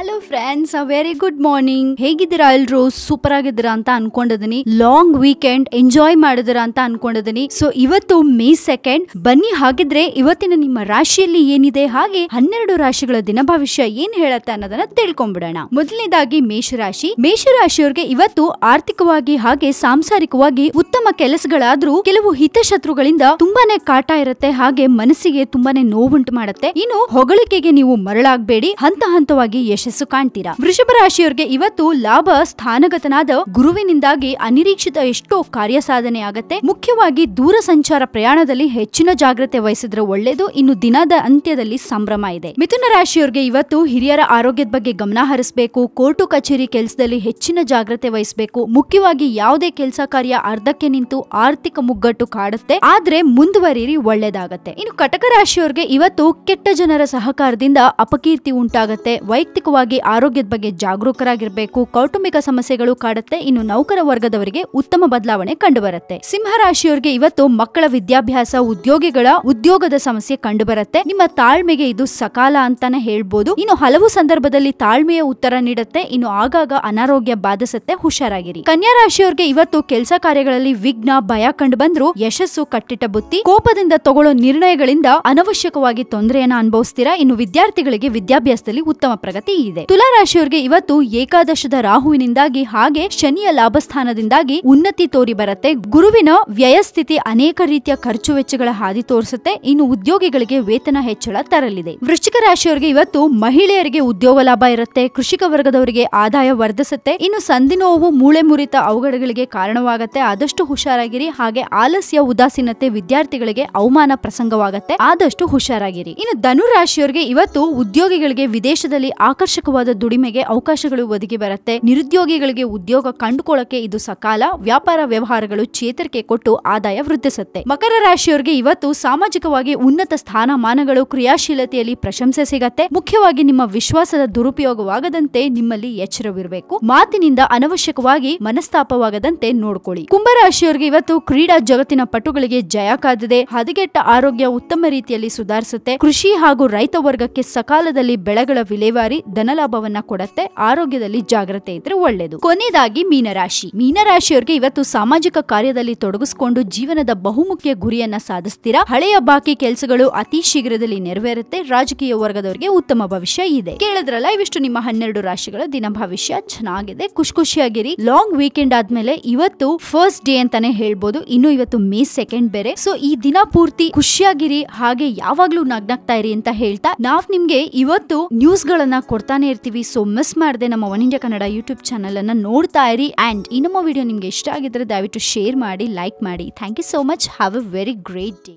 Hello friends, very good morning. ಹೇಗಿದ್ದೀರಾ ಎಲ್ರು? Super ಆಗಿದ್ದೀರಾ ಅಂತ ಅನ್ಕೊಂಡಿದೀನಿ. ಲಾಂಗ್ ವೀಕೆಂಡ್ ಎಂಜಾಯ್ ಮಾಡಿದಿರಾ ಅಂತ ಅನ್ಕೊಂಡಿದೀನಿ. ಸೊ ಇವತ್ತು ಮೇ 2. ಬನ್ನಿ ಹಾಗಿದ್ರೆ ಇವತ್ತಿನ ನಿಮ್ಮ ರಾಶಿಯಲ್ಲಿ ಏನಿದೆ, ಹಾಗೆ 12 ರಾಶಿಗಳ ದಿನ ಭವಿಷ್ಯ ಏನ್ ಹೇಳತ್ತೆ ಅನ್ನೋದನ್ನ ತಿಳ್ಕೊಂಡ್ಬಿಡೋಣ. ಮೊದಲನೇದಾಗಿ ಮೇಷರಾಶಿ. ಮೇಷರಾಶಿಯವರಿಗೆ ಇವತ್ತು ಆರ್ಥಿಕವಾಗಿ ಹಾಗೆ ಸಾಂಸಾರಿಕವಾಗಿ ಉತ್ತಮ ಕೆಲಸಗಳಾದ್ರೂ ಕೆಲವು ಹಿತಶತ್ರುಗಳಿಂದ ತುಂಬಾನೇ ಕಾಟ ಇರುತ್ತೆ, ಹಾಗೆ ಮನಸ್ಸಿಗೆ ತುಂಬಾನೇ ನೋವುಂಟು ಮಾಡುತ್ತೆ. ಇನ್ನು ಹೊಗಳಿಕೆಗೆ ನೀವು ಮರಳಾಗಬೇಡಿ, ಹಂತ ಹಂತವಾಗಿ ಯಶಸ್ಸು ಕಾಣ್ತೀರಾ. ವೃಷಭ ರಾಶಿಯವರಿಗೆ ಇವತ್ತು ಲಾಭ ಸ್ಥಾನಗತನಾದ ಗುರುವಿನಿಂದಾಗಿ ಅನಿರೀಕ್ಷಿತ ಎಷ್ಟೋ ಕಾರ್ಯ ಸಾಧನೆ ಆಗತ್ತೆ. ಮುಖ್ಯವಾಗಿ ದೂರ ಸಂಚಾರ ಪ್ರಯಾಣದಲ್ಲಿ ಹೆಚ್ಚಿನ ಜಾಗ್ರತೆ ವಹಿಸಿದ್ರೆ ಒಳ್ಳೇದು. ಇನ್ನು ದಿನದ ಅಂತ್ಯದಲ್ಲಿ ಸಂಭ್ರಮ ಇದೆ. ಮಿಥುನ ರಾಶಿಯವರಿಗೆ ಇವತ್ತು ಹಿರಿಯರ ಆರೋಗ್ಯದ ಬಗ್ಗೆ ಗಮನ ಹರಿಸಬೇಕು. ಕೋರ್ಟು ಕಚೇರಿ ಕೆಲಸದಲ್ಲಿ ಹೆಚ್ಚಿನ ಜಾಗ್ರತೆ ವಹಿಸಬೇಕು. ಮುಖ್ಯವಾಗಿ ಯಾವುದೇ ಕೆಲಸ ಕಾರ್ಯ ಅರ್ಧಕ್ಕೆ ನಿಂತು ಆರ್ಥಿಕ ಮುಗ್ಗಟ್ಟು ಕಾಡುತ್ತೆ, ಆದ್ರೆ ಮುಂದುವರಿರಿ, ಒಳ್ಳೇದಾಗತ್ತೆ. ಇನ್ನು ಕಟಕ ರಾಶಿಯವರಿಗೆ ಇವತ್ತು ಕೆಟ್ಟ ಜನರ ಸಹಕಾರದಿಂದ ಅಪಕೀರ್ತಿ ಉಂಟಾಗತ್ತೆ. ವೈಯಕ್ತಿಕವಾಗಿ ಆರೋಗ್ಯದ ಬಗ್ಗೆ ಜಾಗರೂಕರಾಗಿರ್ಬೇಕು. ಕೌಟುಂಬಿಕ ಸಮಸ್ಯೆಗಳು ಕಾಡುತ್ತೆ. ಇನ್ನು ನೌಕರ ವರ್ಗದವರಿಗೆ ಉತ್ತಮ ಬದಲಾವಣೆ ಕಂಡುಬರುತ್ತೆ. ಸಿಂಹ ರಾಶಿಯವರಿಗೆ ಇವತ್ತು ಮಕ್ಕಳ ವಿದ್ಯಾಭ್ಯಾಸ, ಉದ್ಯೋಗದ ಸಮಸ್ಯೆ ಕಂಡುಬರುತ್ತೆ. ನಿಮ್ಮ ತಾಳ್ಮೆಗೆ ಇದು ಸಕಾಲ ಅಂತಾನೆ ಹೇಳ್ಬೋದು. ಇನ್ನು ಹಲವು ಸಂದರ್ಭದಲ್ಲಿ ತಾಳ್ಮೆಯ ಉತ್ತರ ನೀಡುತ್ತೆ. ಇನ್ನು ಆಗಾಗ ಅನಾರೋಗ್ಯ ಬಾಧಿಸುತ್ತೆ, ಹುಷಾರಾಗಿರಿ. ಕನ್ಯಾ ರಾಶಿಯವರಿಗೆ ಇವತ್ತು ಕೆಲಸ ಕಾರ್ಯಗಳಲ್ಲಿ ವಿಘ್ನ, ಭಯ ಕಂಡು ಬಂದ್ರು ಯಶಸ್ಸು ಕಟ್ಟಿಟ್ಟ ಬುತ್ತಿ. ಕೋಪದಿಂದ ತಗೊಳ್ಳೋ ನಿರ್ಣಯಗಳಿಂದ ಅನವಶ್ಯಕವಾಗಿ ತೊಂದರೆಯನ್ನ ಅನುಭವಿಸ್ತೀರಾ. ಇನ್ನು ವಿದ್ಯಾರ್ಥಿಗಳಿಗೆ ವಿದ್ಯಾಭ್ಯಾಸದಲ್ಲಿ ಉತ್ತಮ ಪ್ರಗತಿ ಇದೆ. ತುಲಾ ರಾಶಿಯವರಿಗೆ ಇವತ್ತು ಏಕಾದಶದ ರಾಹುವಿನಿಂದಾಗಿ ಹಾಗೆ ಶನಿಯ ಲಾಭಸ್ಥಾನದಿಂದಾಗಿ ಉನ್ನತಿ ತೋರಿ ಬರುತ್ತೆ. ಗುರುವಿನ ವ್ಯಯಸ್ಥಿತಿ ಅನೇಕ ರೀತಿಯ ಖರ್ಚು ವೆಚ್ಚಗಳ ಹಾದಿ ತೋರಿಸುತ್ತೆ. ಇನ್ನು ಉದ್ಯೋಗಿಗಳಿಗೆ ವೇತನ ಹೆಚ್ಚಳ ತರಲಿದೆ. ವೃಶ್ಚಿಕ ರಾಶಿಯವರಿಗೆ ಇವತ್ತು ಮಹಿಳೆಯರಿಗೆ ಉದ್ಯೋಗ ಲಾಭ ಇರುತ್ತೆ. ಕೃಷಿಕ ವರ್ಗದವರಿಗೆ ಆದಾಯ ವರ್ಧಿಸುತ್ತೆ. ಇನ್ನು ಸಂಧಿ ನೋವು, ಮೂಳೆ ಮುರಿತ ಅವಘಡಗಳಿಗೆ ಕಾರಣವಾಗುತ್ತೆ. ಆದಷ್ಟು ಹುಷಾರಾಗಿರಿ. ಹಾಗೆ ಆಲಸ್ಯ, ಉದಾಸೀನತೆ ವಿದ್ಯಾರ್ಥಿಗಳಿಗೆ ಅವಮಾನ ಪ್ರಸಂಗವಾಗುತ್ತೆ. ಆದಷ್ಟು ಹುಷಾರಾಗಿರಿ. ಇನ್ನು ಧನು ರಾಶಿಯವರಿಗೆ ಇವತ್ತು ಉದ್ಯೋಗಿಗಳಿಗೆ ವಿದೇಶದಲ್ಲಿ ಆಕರ್ಷಕವಾದ ದುಡಿಮೆಗೆ ಅವಕಾಶಗಳು ಒದಗಿ ಬರುತ್ತೆ. ನಿರುದ್ಯೋಗಿಗಳಿಗೆ ಉದ್ಯೋಗ ಕಂಡುಕೊಳ್ಳಕ್ಕೆ ಇದು ಸಕಾಲ. ವ್ಯಾಪಾರ ವ್ಯವಹಾರಗಳು ಚೇತರಿಕೆ ಕೊಟ್ಟು ಆದಾಯ ವೃದ್ಧಿಸುತ್ತೆ. ಮಕರ ರಾಶಿಯವರಿಗೆ ಇವತ್ತು ಸಾಮಾಜಿಕವಾಗಿ ಉನ್ನತ ಸ್ಥಾನಮಾನಗಳು, ಕ್ರಿಯಾಶೀಲತೆಯಲ್ಲಿ ಪ್ರಶಂಸೆ ಸಿಗತ್ತೆ. ಮುಖ್ಯವಾಗಿ ನಿಮ್ಮ ವಿಶ್ವಾಸದ ದುರುಪಯೋಗವಾಗದಂತೆ ನಿಮ್ಮಲ್ಲಿ ಎಚ್ಚರವಿರಬೇಕು. ಮಾತಿನಿಂದ ಅನವಶ್ಯಕವಾಗಿ ಮನಸ್ತಾಪವಾಗದಂತೆ ನೋಡ್ಕೊಳ್ಳಿ. ಕುಂಭರಾಶಿಯವರಿಗೆ ಇವತ್ತು ಕ್ರೀಡಾ ಜಗತ್ತಿನ ಪಟುಗಳಿಗೆ ಜಯ ಕಾದಿದೆ. ಹದಗೆಟ್ಟ ಆರೋಗ್ಯ ಉತ್ತಮ ರೀತಿಯಲ್ಲಿ ಸುಧಾರಿಸುತ್ತೆ. ಕೃಷಿ ಹಾಗೂ ರೈತ ವರ್ಗಕ್ಕೆ ಸಕಾಲದಲ್ಲಿ ಬೆಳೆಗಳ ವಿಲೇವಾರಿ ಧನಲಾಭವನ್ನ ಕೊಡುತ್ತೆ. ಆರೋಗ್ಯದಲ್ಲಿ ಜಾಗ್ರತೆ ಇದ್ರೆ ಒಳ್ಳೇದು. ಕೊನೆಯದಾಗಿ ಮೀನರಾಶಿ. ಮೀನರಾಶಿಯವರಿಗೆ ಇವತ್ತು ಸಾಮಾಜಿಕ ಕಾರ್ಯದಲ್ಲಿ ತೊಡಗಿಸಿಕೊಂಡು ಜೀವನದ ಬಹುಮುಖ್ಯ ಗುರಿಯನ್ನ ಸಾಧಿಸ್ತೀರಾ. ಹಳೆಯ ಬಾಕಿ ಕೆಲಸಗಳು ಅತಿ ಶೀಘ್ರದಲ್ಲಿ ನೆರವೇರುತ್ತೆ. ರಾಜಕೀಯ ವರ್ಗದವರಿಗೆ ಉತ್ತಮ ಭವಿಷ್ಯ ಇದೆ. ಕೇಳಿದ್ರಲ್ಲ, ಇವಿಷ್ಟು ನಿಮ್ಮ 12 ರಾಶಿಗಳ ದಿನ ಭವಿಷ್ಯ. ಚೆನ್ನಾಗಿದೆ, ಖುಷಿಯಾಗಿರಿ. ಲಾಂಗ್ ವೀಕೆಂಡ್ ಆದ್ಮೇಲೆ ಇವತ್ತು ಫಸ್ಟ್ ಡೇ ಅಂತಾನೆ ಹೇಳ್ಬೋದು. ಇನ್ನು ಇವತ್ತು ಮೇ 2 ಬೇರೆ. ಸೊ ಈ ದಿನ ಪೂರ್ತಿ ಖುಷಿಯಾಗಿರಿ, ಹಾಗೆ ಯಾವಾಗ್ಲೂ ನಗ್ನಾಗ್ತಾ ಇರಿ ಅಂತ ಹೇಳ್ತಾ ನಾವ್ ನಿಮ್ಗೆ ಇವತ್ತು ನ್ಯೂಸ್ ಗಳನ್ನ ಕೊಡ್ತಾನೆ ಇರ್ತೀವಿ. ಸೊ ಮಿಸ್ ಮಾಡದೆ ನಮ್ಮ one India Kannada YouTube channel ಅನ್ನ ನೋಡ್ತಾ ಇರಿ. ಅಂಡ್ ಈ ನಮ್ಮ ವಿಡಿಯೋ ನಿಮ್ಗೆ ಇಷ್ಟ ಆಗಿದ್ರೆ ದಯವಿಟ್ಟು ಶೇರ್ ಮಾಡಿ, ಲೈಕ್ ಮಾಡಿ. Thank you so much. Have a very great day.